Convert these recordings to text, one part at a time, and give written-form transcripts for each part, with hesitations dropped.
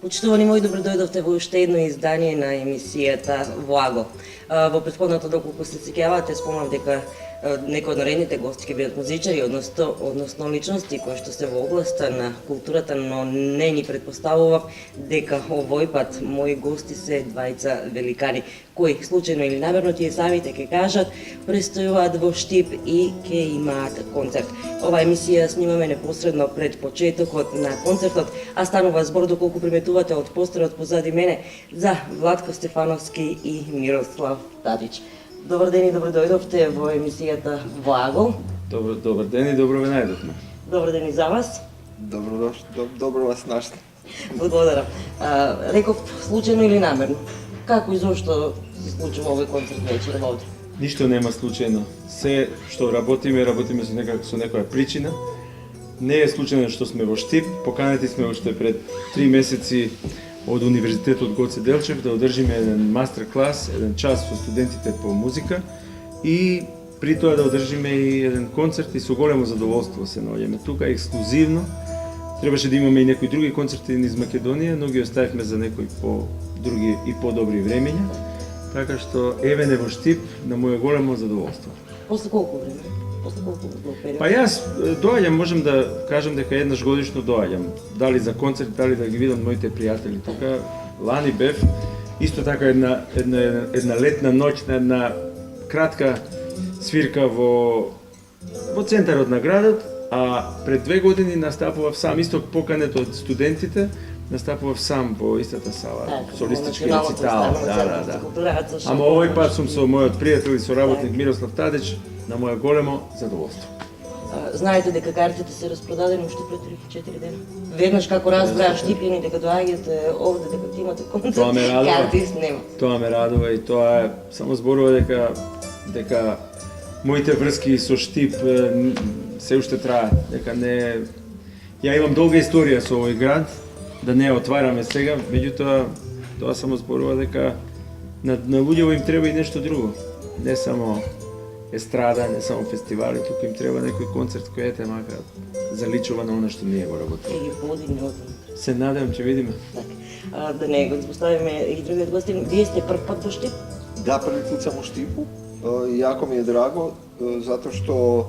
Почитувани мои, добро дојдовте во уште едно издание на емисијата Влаго. Во претходното, доколку се сеќавате, спомнав дека некои од наредните гости ќе бидат музичари, односно личности кои што се во областа на културата, но не ни предпоставував дека овој пат мои гости се двајца великани, кои случајно или намерно тие самите ќе кажат, престојуваат во Штип и ќе имаат концерт. Ова емисија снимаме непосредно пред почетокот на концертот, а станува збор, доколку приметувате од постерот позади мене, за Владко Стефановски и Мирослав Тадич. Добар ден и добро дојдовте во емисијата Влаго. Добар ден и добро ве најдовме. Добар ден и за вас. Добро вас нашли. Благодарам. Реков случајно или намерно? Како и зошто се случува овој концерт вечер овде? Ништо нема случајно. Се што работиме со некоја причина. Не е случајно што сме во Штип, поканети сме уште пред 3 месеци од Универзитетот Гоце Делчев да одржиме еден мастер клас, еден час со студентите по музика и при тоа да одржиме и еден концерт и со големо задоволство се наоѓаме тука ексклузивно. Требаше да имаме и некои други концерти низ Македонија, но ги оставивме за некои други и по-добри времења. Така што еве не во Штип на моје големо задоволство. После колку време? После колку период? Па јас доаѓам, можем да кажам дека еднаш годишно доаѓам. Дали за концерт, дали да ги видам моите пријатели. Тука лани бев исто така една летна ноќ на една кратка свирка во центарот на градот, а пред 2 години настапував сам, исто поканет од студентите, настапував сам во истата сала, солистички рецитал. Да. Ама овој пат сум со мојот пријател и соработник Мирослав Тадич на моје големо задоволство. Знаете дека картите се распродадени уште пред 3-4 дена. Веднаш како разбраа Штипјани дека доаѓате овде, дека имате концерт, карти нема. Тоа ме радува и тоа е само зборува дека моите врски со Штип се уште траат, дека не... Ја имам долга историја со овој град, да не ја отвараме сега, меѓутоа тоа само зборува дека на луѓето им треба и нешто друго. Не само естрада, не само фестивали, тука им треба некој концерт кој ете мака заличува на она што ние го работиме. И ги подигне од... Се надевам ќе видиме. Така. Да не го поставиме и другиот гостин, вие сте прв пат во Штип? Да, први пат сам у Štipu. Јако ми е драго, затоа што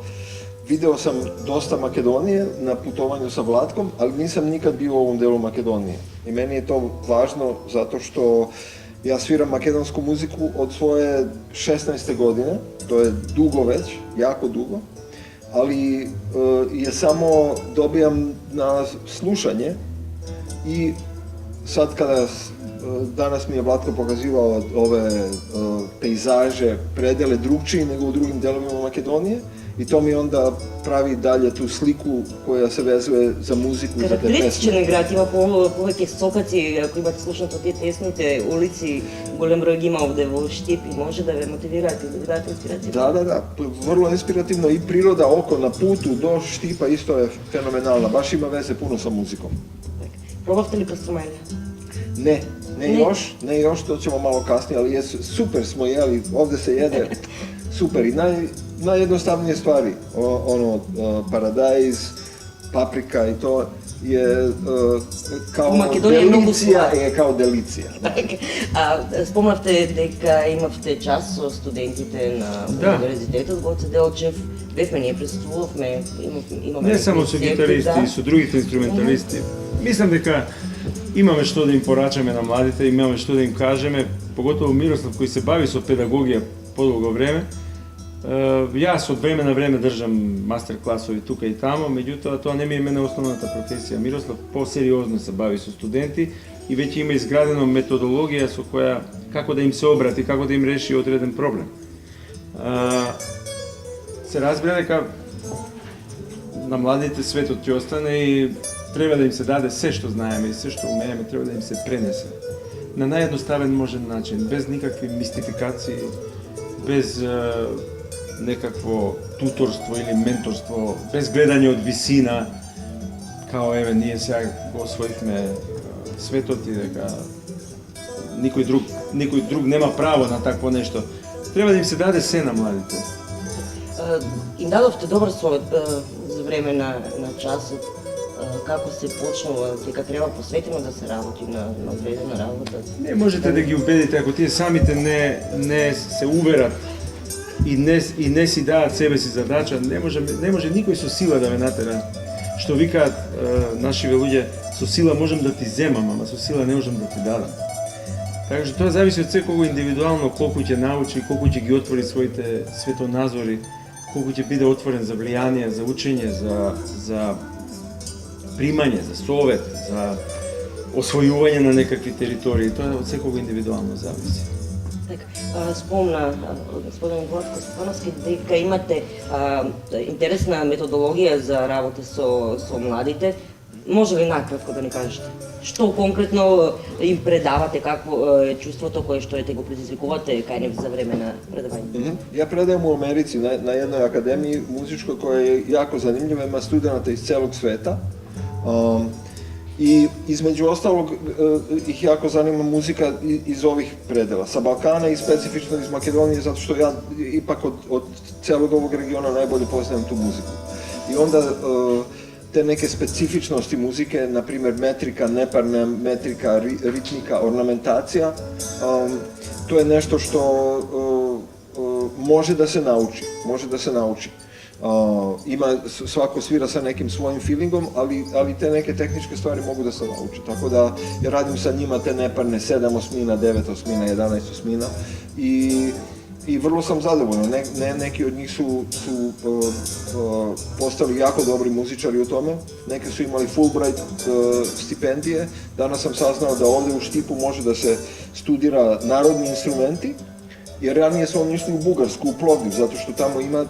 видео сам доста Македонија на путувању со Владком, али нисам никад био во овом делу Македонија. И мене е тоа важно затоа што јас свирам македонску музику од своје 16 година, тоа е дуго веќе, јако дуго, али ја само добијам на слушање и сад када данас ми е Владко показивал ове пейзаже, пределе другчи него у другим деловима во Македонија и тоа ми онда прави дале ту слику која се везува за музику, за те песни. Карактеристичен град, има повеќе сокаци, ако имате слушнато тие тесните улици, голем број ги има овде во Штип и може да ве мотивираат и да ви дадат инспирација. Да, врло инспиративно и природа око на путу до Štipa исто е феноменална, баш има везе пуно со музиком. Пробавте ли пастромалија? Не још, тоа ćemo мало касније, али е супер смо јели, овде се једе супер и наједноставнije ствари, парадајз, паприка и тоа е као делиција. Спомнавте дека имавте час со студентите на Универзитетот Гоце Делчев, бевме, ние присуствувавме, имаме... Не само со гитаристи, со другите инструменталисти. Мислам дека имаме што да им порачаме на младите, имаме што да им кажеме, поготово Мирослав кој се бави со педагогија подолго време. Јас од време на време држам мастер класови тука и тамо, меѓутоа тоа не ми е мене основната професија. Мирослав по-сериозно се бави со студенти и веќе има изградено методологија со која како да им се обрати, како да им реши одреден проблем. Се разбира дека на младите светот ќе остане и треба да им се даде се што знаеме и се што умееме, треба да им се пренесе. На наједноставен можен начин, без никакви мистификации, без некакво туторство или менторство, без гледање од висина, као еве ние сега го освоивме светот и дека никој друг нема право на такво нешто. Треба да им се даде се на младите. Им дадовте добар совет за време на часот. како се почнува, дека треба посветено да се работи на одредена работа? Не можете да ги убедите ако тие самите не се уверат и не си дадат себе си задача, не може никој со сила да ме натера. Што викаат нашиве луѓе, со сила можем да ти земам, ама со сила не можем да ти дадам. Така што тоа зависи од секого индивидуално колку ќе научи, колку ќе ги отвори своите светоназори, колку ќе биде отворен за влијание, за учење, за примање, за совет, за освојување на некакви територии. Тоа од секого индивидуално зависи. Така, спомна господин Владко Стефановски дека имате интересна методологија за работа со младите. Може ли накратко да ни кажете? Што конкретно им предавате, какво е чувството кое што го предизвикувате кај нив за време на предавање? Ja predajem u Americi na jednoj akademiji muzičkoj koja je jako zanimljiva, ima studenata iz celog sveta. I između ostalog ih jako zanima muzika iz ovih predela, sa Balkana i specifično iz Makedonije, zato što ja ipak od celog ovog regiona najbolje poznajem tu muziku. I onda te neke specifičnosti muzike, na primjer metrika, neparna metrika, ritmika, ornamentacija, to je nešto što može da se nauči. Svako svira sa nekim svojim feelingom, ali te neke tehničke stvari mogu da se nauči. Tako da ja radim sa njima te neparne 7 osmina, 9 osmina, 11 osmina i vrlo sam zadovoljan. Neki od njih su postali jako dobri muzičari u tome. Neki su imali Fulbright stipendije. Danas sam saznao da ovde u Štipu može da se studira narodni instrumenti, jer ranije su oni išli u Bugarsku, u Plovdiv, zato što tamo ima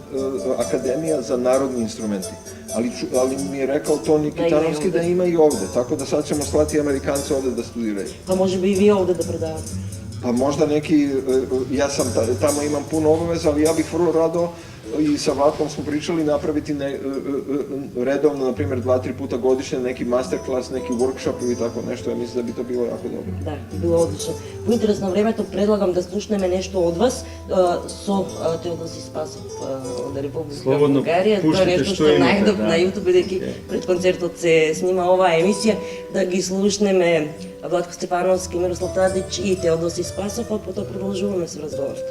akademija za narodni instrumenti. Ali mi je rekao Toni Kitanovski da ima i ovde, tako da sad ćemo slati Amerikance ovde da studiraju. Pa može bi i vi ovde da predavate? Pa možda neki, ja sam tamo imam puno obaveza, ali ja bih vrlo rado i sa Vlatkom smo pričali napraviti redovno, na primjer 2-3 puta godišnje neki masterclass, neki workshop ili tako nešto, ja mislim da bi to bilo jako dobro. Да, би било одлично. По интерес на времето предлагам да слушнеме нешто од вас со Теодоси Спасов од Република Бугарија. Тоа е нешто што најдов на YouTube, бидејќи пред концертот се снима оваа емисија, да ги слушнеме Владко Стефановски, Мирослав Тадич и Теодоси Спасов, а потоа продолжуваме со разговорот.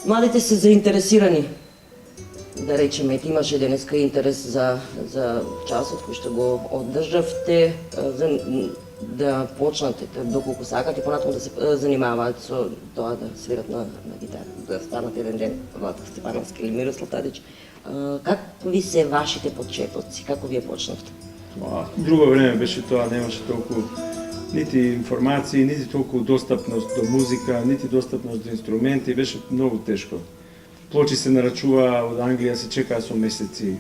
Младите се заинтересирани. Да речеме, имаше денеска интерес за часот кој што го оддржавте, да почнате, доколку сакате, понатаму да се занимаваат со тоа да свират на гитара, да станат еден ден Владко Стефановски или Мирослав Тадич. Какви се вашите почетоци? Како вие почнавте? Друго време беше тоа, немаше толку нити информации, нити толку достапност до музика, нити достапност до инструменти, беше многу тешко. Плочи се нарачува од Англија, се чекаа со месеци.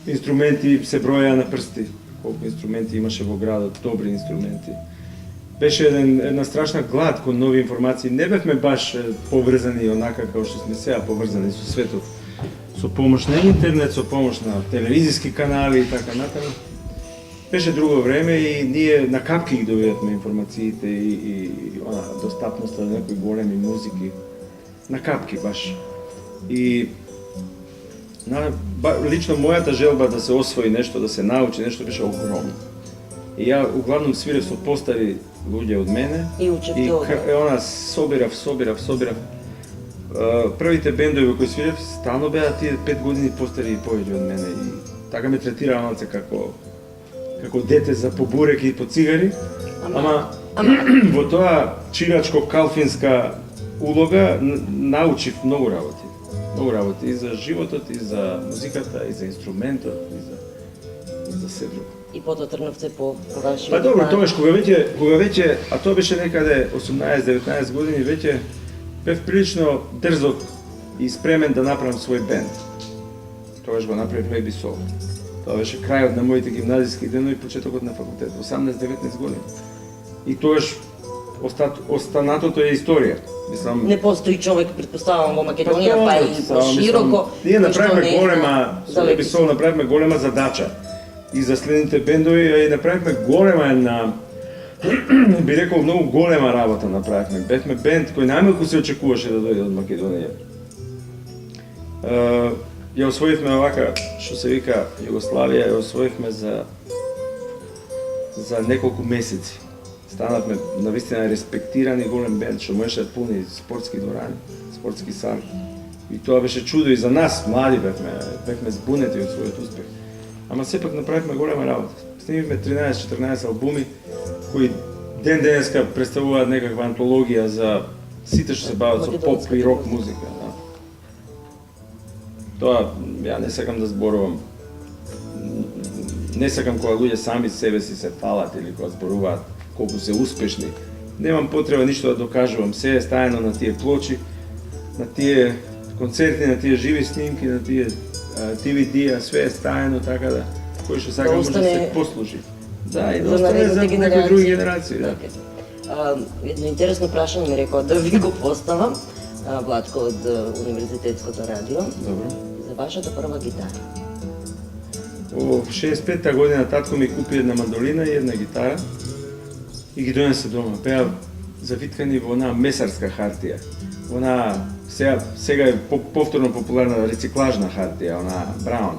Инструменти се броја на прсти, колку инструменти имаше во градот, добри инструменти. Беше една страшна глад кон нови информации. Не бевме баш поврзани онака како што сме сега поврзани со светот. Со помош на интернет, со помош на телевизиски канали и така натаму. Беше друго време и ние на капки ги добивавме информациите и достапноста на некои големи музики. На капки баш. И лично мојата желба да се освои нешто, да се научи нешто беше огромно. И ја углавном свирев со постари луѓе од мене. И учевте од собирав. Првите бендови кои свирев стално беа тие 5 години постари и повеќе од мене и така ме третираа малце како дете за побурек и по цигари. Ама во тоа чирачко-калфинска улога научив многу работи. Многу работи и за животот, и за музиката, и за инструментот, и за се друго. И потоа тргнавте по ваши... Па добро, тогаш кога веќе, а тоа беше некаде 18-19 години, веќе бев прилично дрзок и спремен да направам свој бенд. Тогаш го направив Baby Soul. Тоа беше крајот на моите гимназиски денови и почетокот на факултет, 18-19 години. И тогаш останатото е историја. Мислам, Не постои човек, предпоставам, во Македонија, па и пошироко. Ние направивме голема, со Baby Soul направивме голема задача и за следните бендови, а и направивме голема една, би рекол, многу голема работа направивме. Бевме бенд кој најмалку се очекуваше да дојде од Македонија. Ја освоивме овака, што се вика Југославија, ја освоивме за неколку месеци. Станавме навистина респектирани голем бенд, што можеше да пуни спортски дворани, спортски сали. И тоа беше чудо и за нас, млади бевме збунети од својот успех. Ама сепак направивме голема работа. Снимивме 13-14 албуми, кои ден-денеска представуваат некаква антологија за сите што се бават со поп и рок музика. Да. Тоа, ја не сакам да зборувам. Не сакам кога луѓе сами себе си се фалат или кога зборуваат колку се успешни. Немам потреба ништо да докажувам, се е стаено на тие плочи, на тие концерти, на тие живи снимки, на тие DVD-а, све е стаено така да кој што сака може да се послужи. Да, и да остане за некои други генерации, да. Едно интересно прашање ми рекоа да ви го поставам, Владко од Универзитетското радио. Добро. За вашата прва гитара. Во 65-та година татко ми купи една мандолина и една гитара и ги донесе дома. Беа завиткани во онаа месарска хартија. Она сега е повторно популарна рециклажна хартија, она Браун.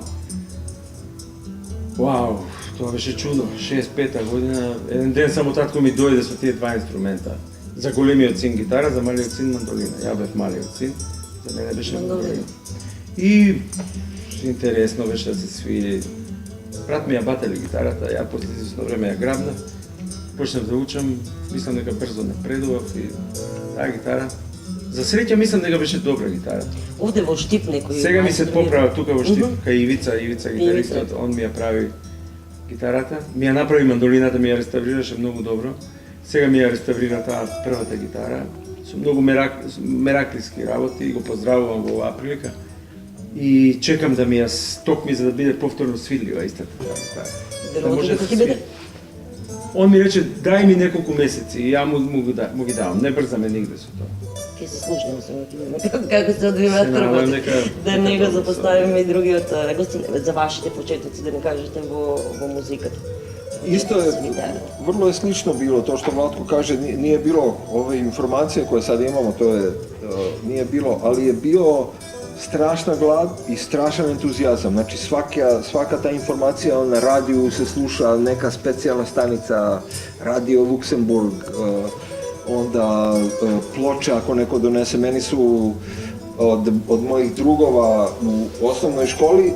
Вау, тоа беше чудо. 65-та година, еден ден само татко ми дојде со тие два инструмента. За големиот син гитара, за малиот син мандолина. Ја бев малиот син, за мене беше мандолина. И интересно беше да се свири. Брат ми ја батали гитарата, ја после известно време ја грабнав. Почнав да учам, мислам дека брзо напредував и таа гитара. За среќа мислам дека беше добра гитара. Овде во Штип некој... Сега ми се поправа тука во Штип, кај Ивица гитаристот, он ми ја прави гитарата. Ми ја направи мандолината, ми ја реставрираше многу добро. Сега ми ја реставрира таа првата гитара. Со многу мераклиски работи и го поздравувам во оваа прилика. И чекам да ми ја стокми за да биде повторно свирлива истата гитара. Верувате дека ќе биде? Он ми рече, дај ми неколку месеци и ја му ги давам, не брзаме нигде со тоа. Ке се слушнеме со како се одвиваат работи, да не го запоставиме и другиот гостин, за вашите почетоци, да не кажете во музиката. Isto je, vrlo je slično bilo, to što Vlatko kaže, nije bilo ove informacije koje sad imamo, to je, nije bilo, ali je bio strašna glad i strašan entuzijazam. Znači svaka ta informacija na radiju se sluša, neka specijalna stanica, Radio Luksemburg, onda ploče ako neko donese. Meni su od mojih drugova u osnovnoj školi,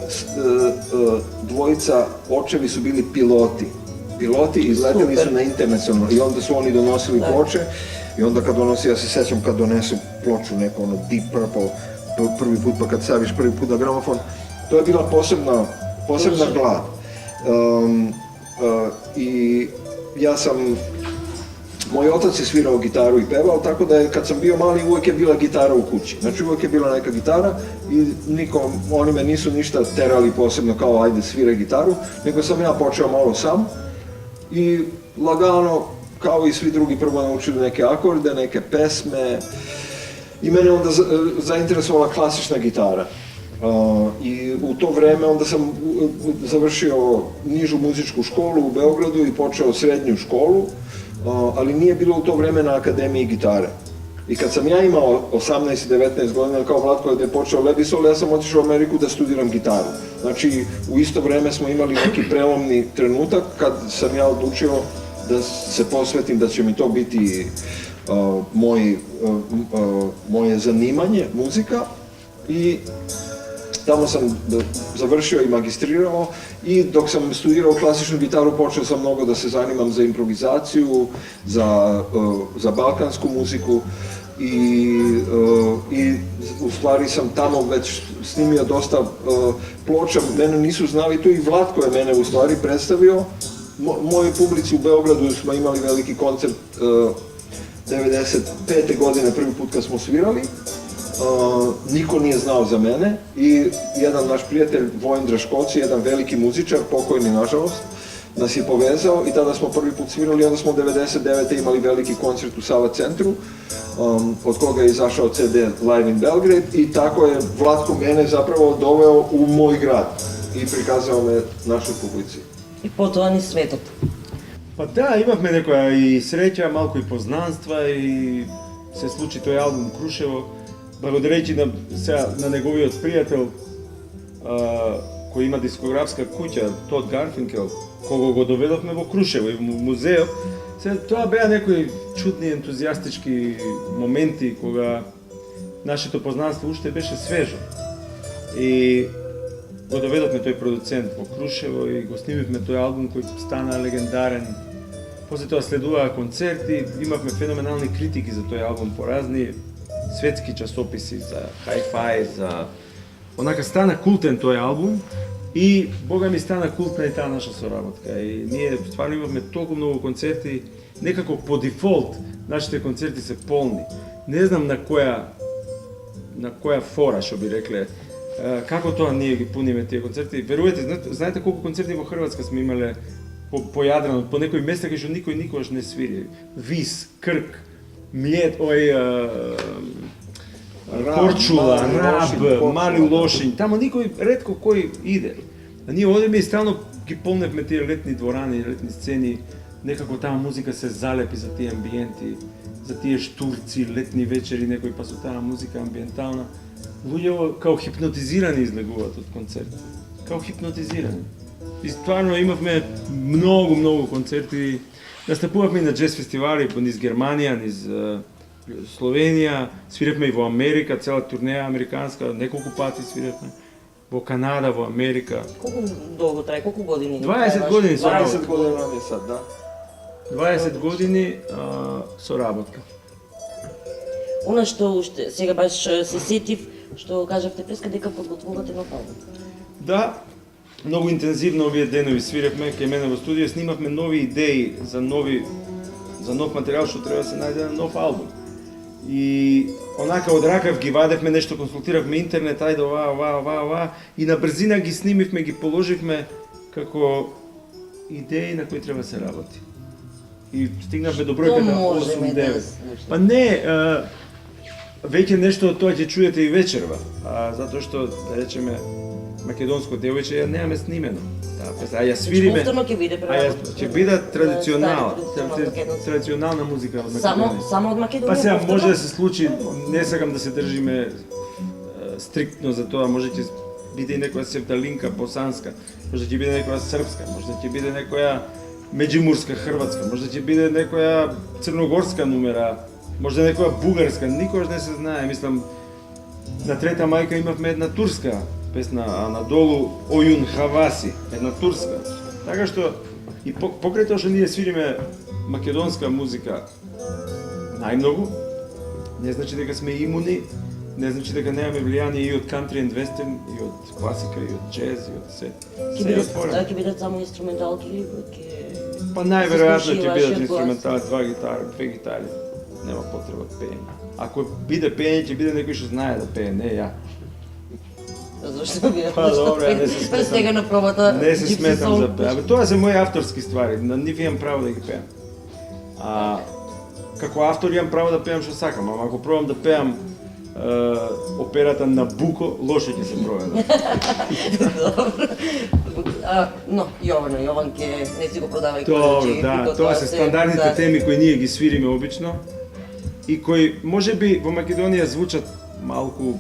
dvojica očevi su bili piloti. Piloti izleteli su na internacionalno i onda su oni donosili ploče i onda kad donosi, ja se sjećam kad donesu ploču neku ono Deep Purple prvi put, pa kad staviš prvi put na gramofon, to je bila posebna glad. I ja sam, moj otac je svirao gitaru i pevao, tako da je kad sam bio mali uvijek je bila gitara u kući. Znači uvijek je bila neka gitara i oni me nisu ništa terali posebno kao ajde sviraj gitaru, nego sam ja počeo malo sam i lagano, kao i svi drugi, prvo naučili neke akorde, neke pesme i mene onda zainteresovala klasična gitara. I u to vreme onda sam završio nižu muzičku školu u Beogradu i počeo srednju školu, ali nije bilo u to vreme na Akademiji gitare. I kad sam ja imao 18 i 19 godina, kao Vlatko je počeo Lebisol, ja sam otišao u Ameriku da studiram gitaru. Znači, u isto vreme smo imali neki prelomni trenutak kad sam ja odlučio da se posvetim, da će mi to biti moje zanimanje, muzika. I tamo sam završio i magistrirao i dok sam studirao klasičnu gitaru počeo sam mnogo da se zanimam za improvizaciju, za balkansku muziku i u stvari sam tamo već snimio dosta ploča, mene nisu znali tu i Vlatko je mene u stvari predstavio. Mojoj publici u Beogradu smo imali veliki koncert 95. godine, prvi put kad smo svirali. Niko nije znao za mene i jedan naš prijatelj Vojin Draškovci, jedan veliki muzičar, pokojni nažalost, nas je povezao i tada smo prvi put svirali, onda smo 99. imali veliki koncert u Sava centru, od koga je izašao CD Live in Belgrade i tako je Vlatko mene zapravo doveo u moj grad i prikazao me našoj publici. И потоа ни светот. Па да, имавме некоја и среќа, малку и познанства и се случи тој албум Крушево, благодарејќи на неговиот пријател кој има дискографска куќа, Тод Гарфинкел, кого го доведовме во Крушево и во музеот. Тоа беа некои чудни ентузијастички моменти кога нашето познанство уште беше свежо. И го доведовме тој продуцент во Крушево и го снимивме тој албум кој стана легендарен. После тоа следуваа концерти, имавме феноменални критики за тој албум по разни светски часописи, за Hi-Fi, за... Онака стана култен тој албум и бога ми стана култна и таа наша соработка. И ние стварно имавме толку многу концерти, некако по дефолт нашите концерти се полни. Не знам на која фора, што би рекле, како тоа ние ги пуниме тие концерти. Верувате, знаете колку концерти во Хрватска сме имале по Јадрано, по некои места кај што никој никогаш не свири. Вис, Крк, Млет, Корчула, Раб, Мали Лошињ, тамо никој ретко кој иде. А ние одиме и стално ги полневме тие летни дворани, летни сцени, некако таа музика се залепи за тие амбиенти, за тие штурци, летни вечери, некој па со таа музика амбиентална. Луѓето као хипнотизирани излегуваат од концерт. Као хипнотизирани. И стварно имавме многу концерти. Настапувавме на джез фестивали низ Германија, низ Словенија, свиревме и во Америка, цела турнеја американска, неколку пати свиревме. Во Канада, во Америка. Колку долго трае, колку години? 20 години со 20 година ми сад, да. 20 години со работка. Она што уште сега баш се сетив, што кажавте преска дека подготвувате нов албум. Да, многу интензивно овие денови свиревме кај мене во студио, снимавме нови идеи за нов материјал што треба да се најде на нов албум. И онака од ракав ги вадевме, нешто консултиравме интернет, ајде ова, и на брзина ги снимивме, ги положивме како идеи на кои треба да се работи. И стигнавме до бројката 8-9. Па не, веќе нешто од тоа ќе чуете и вечерва, затоа што, да речеме, македонско девојче ја немаме снимено. А ја свириме, ќе биде традиционална музика од Македонија. Само од Македонија? Па сега може да се случи, не сакам да се држиме стриктно за тоа, може ќе биде и некоја севдалинка босанска, може ќе биде некоја српска, може ќе биде некоја меѓумурска хрватска, може ќе биде некоја црногорска нумера, може некоја бугарска, никогаш не се знае, мислам, На трета мајка имавме една турска песна, а надолу Ојун Хаваси, една турска. Така што и покрај тоа што ние свириме македонска музика најмногу, не значи дека сме имуни, не значи дека немаме влијание и од кантри and вестерн, и од класика, и од джез, и од се. Ќе бидат само инструменталки или ќе... Па најверојатно се слуши ќе бидат вашиот глас? инструментали, две гитари. Нема потреба од пеење. Ако биде пеење, ќе биде некој што знае да пее, не ја. Зашто би Па добро, ја не се пред сега сметам. на пробата Не се Gypsy сметам Song. за пеење. Абе тоа се мои авторски ствари, на нив имам право да ги пеам. А како автор имам право да пеам што сакам, ама ако пробам да пеам операта Набуко, лошо ќе се проведе. Но, Јован ќе не си го продава и Добро, да, тоа се стандардните теми кои ние ги свириме обично и кои можеби во Македонија звучат малку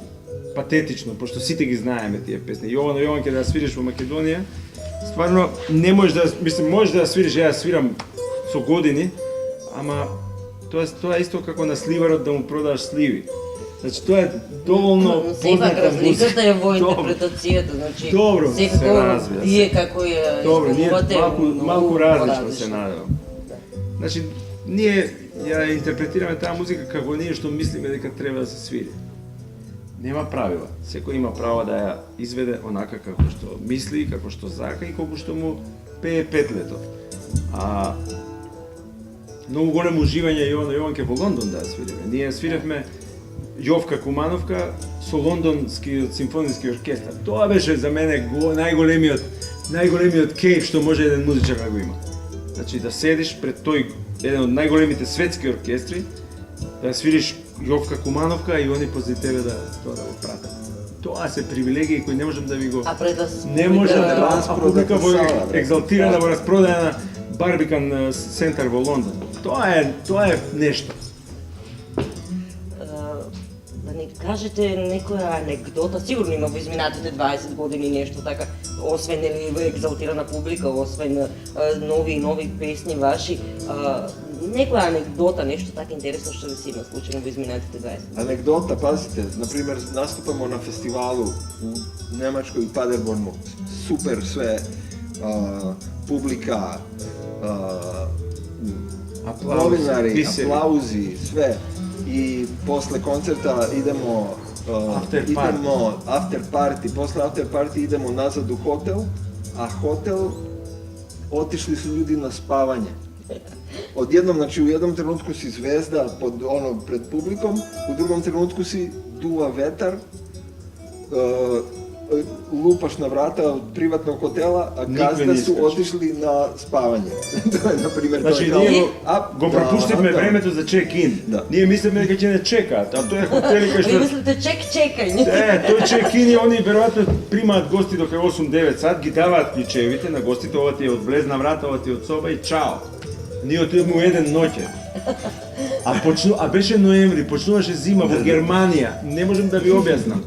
патетично, пошто сите ги знаеме тие песни. Јован ќе да свириш во Македонија, стварно не можеш да, мислам, можеш да свириш, ја свирам со години, ама тоа е исто како на сливарот да му продаваш сливи. Значи тоа е доволно Сепак позната разликата музика. е во интерпретацијата, значи Добро, се секако развива, вие како ја Добро, ние изпробувате, малку различно се различно. надевам. Значи, ние ја интерпретираме таа музика како ние што мислиме дека треба да се свири. Нема правила. Секој има право да ја изведе онака како што мисли, како што зака и колку што му пее петлето. А многу големо уживање Јован во Лондон да ја свириме. Ние свиревме Јовка Кумановка со лондонскиот симфониски оркестар. Тоа беше за мене најголемиот кејф што може еден музичар да го има. Значи да седиш пред тој еден од најголемите светски оркестри, да свириш Јовка Кумановка и они после тебе да го пратат. Тоа се привилегии кои не можам да ви го... А пред вас Не можам да распродата публика во сала, бре. екзалтирана во распродаена Барбикан центар во Лондон. Тоа е нешто. Да ни кажете некоја анегдота, сигурно има во изминатите 20 години нешто така, освен или во екзалтирана публика, освен нови песни ваши, некоја анегдота, нешто така интересно што ви се има случајно во изминатите 20 години. Анегдота, пазите, например, наступamo na festivalu u Njemačkoj i Paderbornu, super sve, publika, novinari, biseri. aplauzi, sve. I posle koncerta idemo after party, posle after party idemo nazad u hotel, a hotel otišli su ljudi na spavanje. Odjednom, znači u jednom trenutku si zvezda pred publikom, u drugom trenutku si duva vetar, lupaš na vrata od privatnog hotela, a gazda su otišli na spavanje. To je, na primjer, Значи, ние го пропуштивме времето за чек-ин. Да. Ние мислиме дека ќе не чекаат, а тоа е хотели кај Ви што... мислите чекање? Тој чек-ин и они веројатно примаат гости до 8-9 сат, ги даваат клучевите на гостите, ова ти е од влезна врата, ова ти е од соба и чао. Ние отидовме у еден ноќе. А беше ноември, почнуваше зима во Германија, не можам да ви објаснам.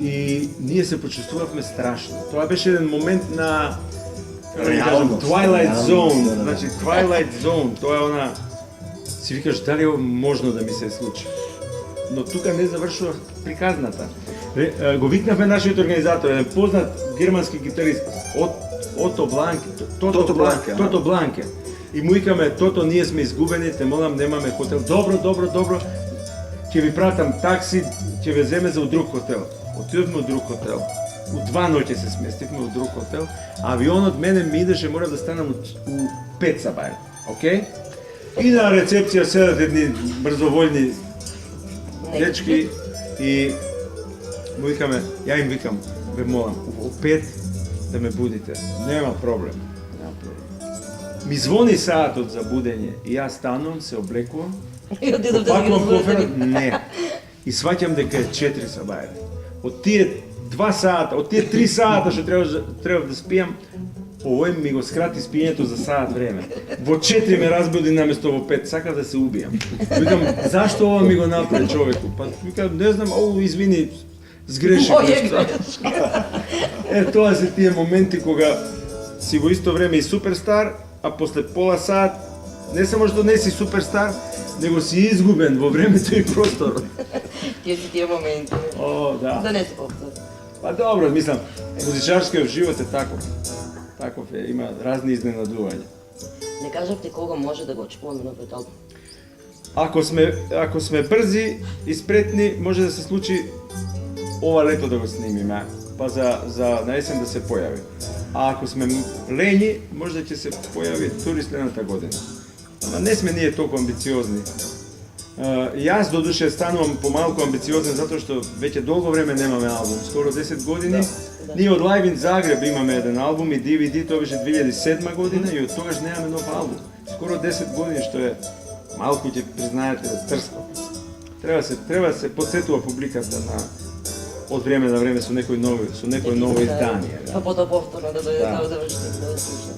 И ние се почувствувавме страшно. Тоа беше еден момент на Реалност. Twilight Zone, Да. значи Twilight Zone, тоа е она си викаш дали е можно да ми се случи. Но тука не завршува приказната. Го викнавме нашиот организатор, еден познат германски гитарист, Ото Бланке, Тото Бланке. И му викаме, Тото, ние сме изгубени, те молам, немаме хотел. Добро, ќе ви пратам такси, ќе ве земе за друг хотел. Отидовме у друг хотел. У 2 ноќе се сместивме у друг хотел. Авионот мене ми идеше, морав да станам у 5 сабаје. Океј? И на рецепција седат едни брзовоljни дечки и му викаме, ја им викам, ве молам, у 5 да ме будите. Нема проблем. Ми звони саатот за будење и јас станувам, се облекувам. И отидовте да ги Опакувам коферот, разбудите. не. И сваќам дека е 4 сабаје. Од тие 2 сата, од тие 3 сата што треба да спијам, овој ми го скрати спиењето за саат време. Во 4 ме разбуди наместо во 5, сакав да се убијам. Викам, зашто ова ми го направи човеку? Па викам, не знам, извини, сгрешив нешто. Тоа се тие моменти кога си во исто време и суперстар, а после пола саат не само што не си суперстар, него си изгубен во времето и просторот. Тие моменти. О, да. Да не се повторат. Па добро, мислам, музичарскиот живот е таков. Таков е, има разни изненадувања. Не кажавте кога може да го очекуваме на пред албум. Ако сме брзи и спретни, може да се случи ова лето да го снимиме, па за на есен да се појави. А ако сме лени, може да ќе се појави дури следната година. Ама не сме ние толку амбициозни. Јас до душе станувам помалку амбициозен затоа што веќе долго време немаме албум, скоро 10 години. Да. Ние од Live in Zagreb имаме еден албум и DVD, тоа беше 2007 година и од тогаш немаме нов албум. Скоро 10 години, што е малку ќе признаете трско. Треба да се подсетува публиката на од време на време со некој ново издание. Па потоа повторно да дојде Да. да слуша.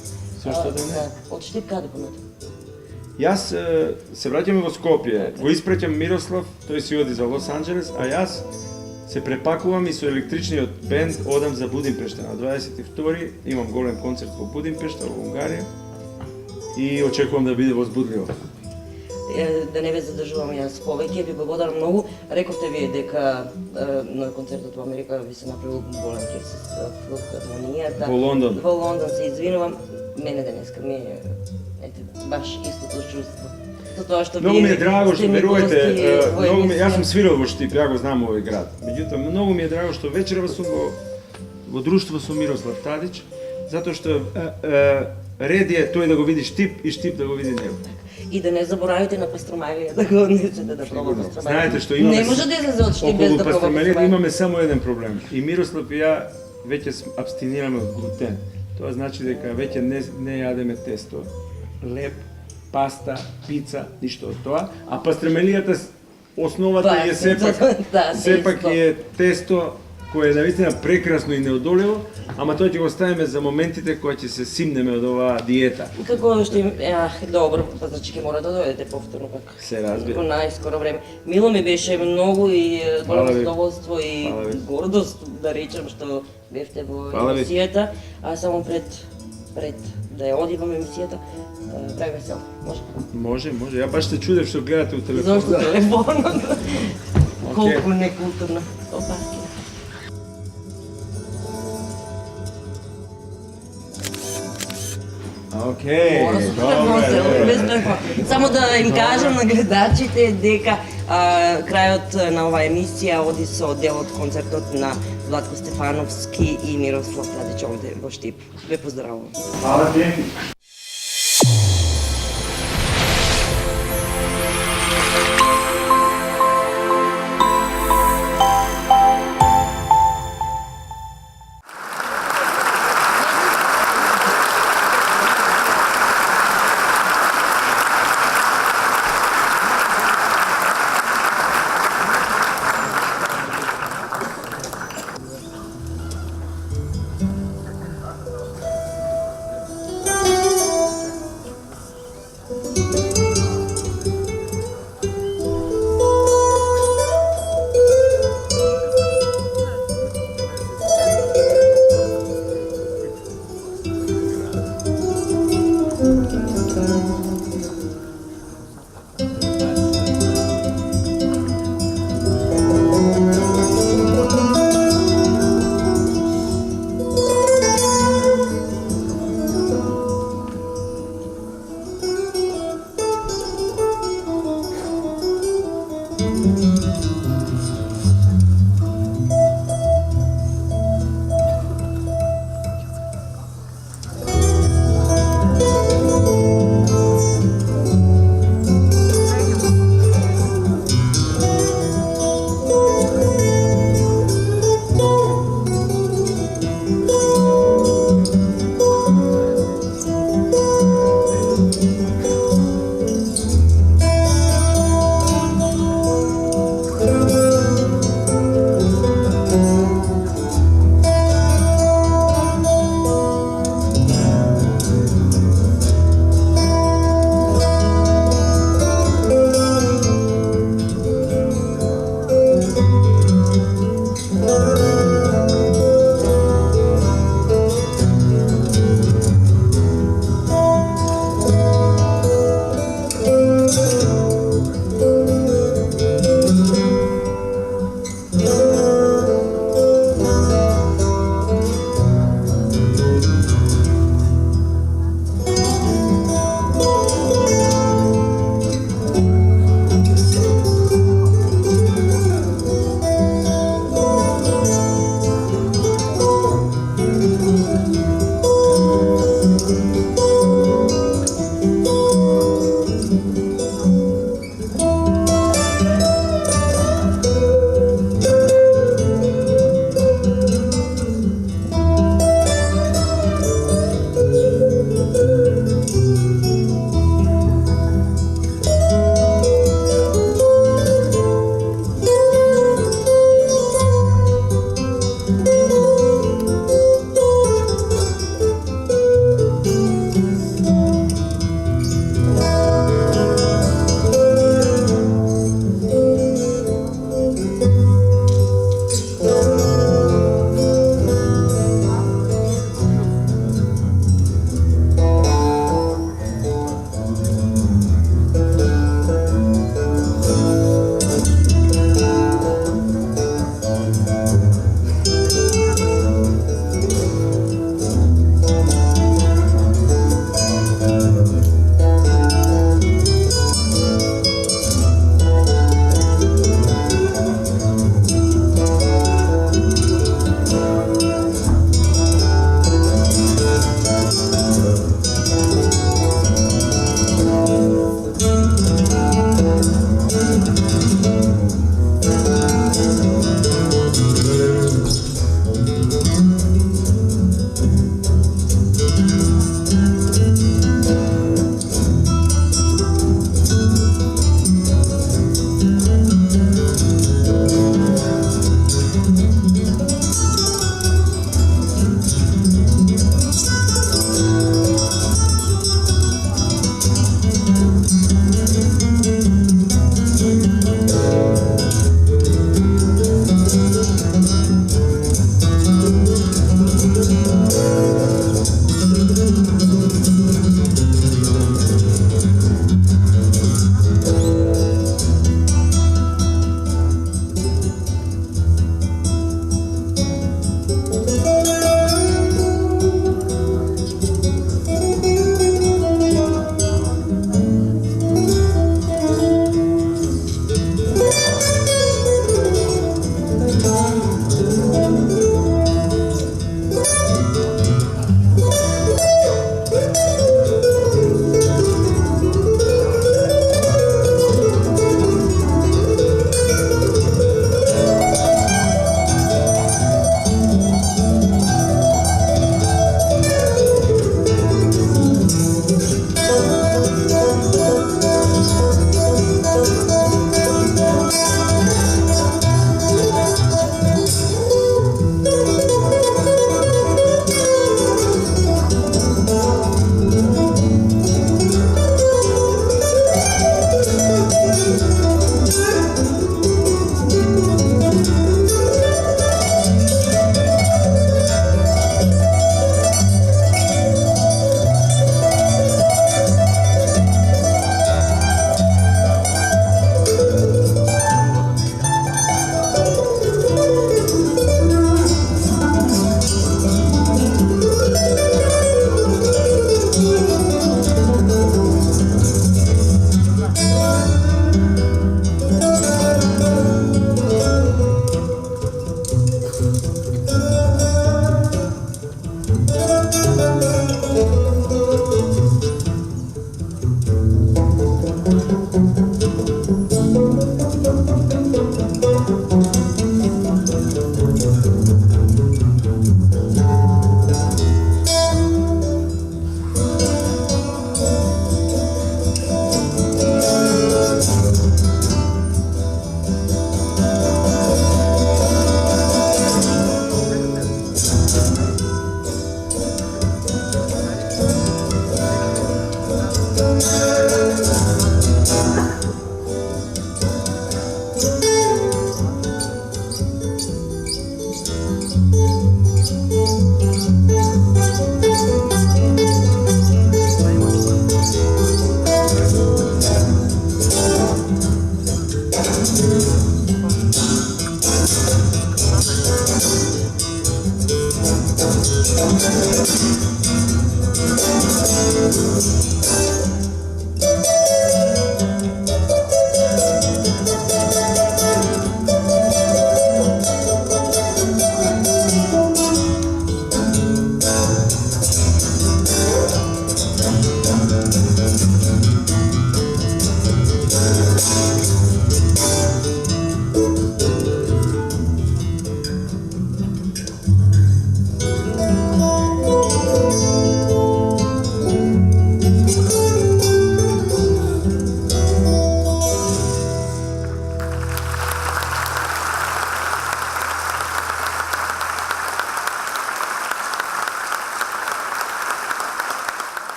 Со што да не? Од Штип каде понатаму? Јас се враќам во Скопје, го испраќам Мирослав, тој си оди за Лос Анџелес, а јас се препакувам и со електричниот бенд одам за Будимпешта на 22 имам голем концерт во Будимпешта, во Унгарија и очекувам да биде возбудливо. Да не ве задржувам јас повеќе, ви благодарам многу. Рековте вие дека на концертот во Америка ви се направил голем кеф со филхармонијата. Во Лондон. Во Лондон се извинувам. Мене денеска ми е баш истото чувство. Со тоа што Многу ми е драго што верувате, јас сум емисија. свирал во Штип, ја го знам овој град. Меѓутоа многу ми е драго што вечерва сум во друштво со Мирослав Тадич, затоа што ред е тој да го види Штип и Штип да го види него. И да не заборавите на пастромалија да го однесете да проба пастромалија. Знаете што имаме Не може да излезе од Штип без да проба пастромалија пастромалија. имаме само еден проблем. И Мирослав и ја веќе абстинираме од глутен. Тоа значи дека веќе не јадеме тесто, леп, паста, пица, ништо од тоа, а пастромалијата основата е сепак е тесто кое е навистина прекрасно и неодоливо, ама тоа ќе го ставиме за моментите кога ќе се симнеме од оваа диета. Како што им, добро, па значи ќе мора да дојдете повторно пак. Се разбира. Во најскоро време. Мило ми беше многу и големо Фала ви. задоволство и Фала ви. гордост да речем што бевте во Фала ви. емисијата, а само пред да ја оди во емисијата, прави се. Може. Може. Ја баш се чудев што гледате у телефонот. Зошто телефонот? Колку некултурно. Опа. Океј, Мора со телефон, без телефон. Само да им кажам на гледачите дека крајот на оваа емисија оди со дел од концертот на Владко Стефановски и Мирослав Тадич овде во Штип. Ве поздравувам. Фала ти.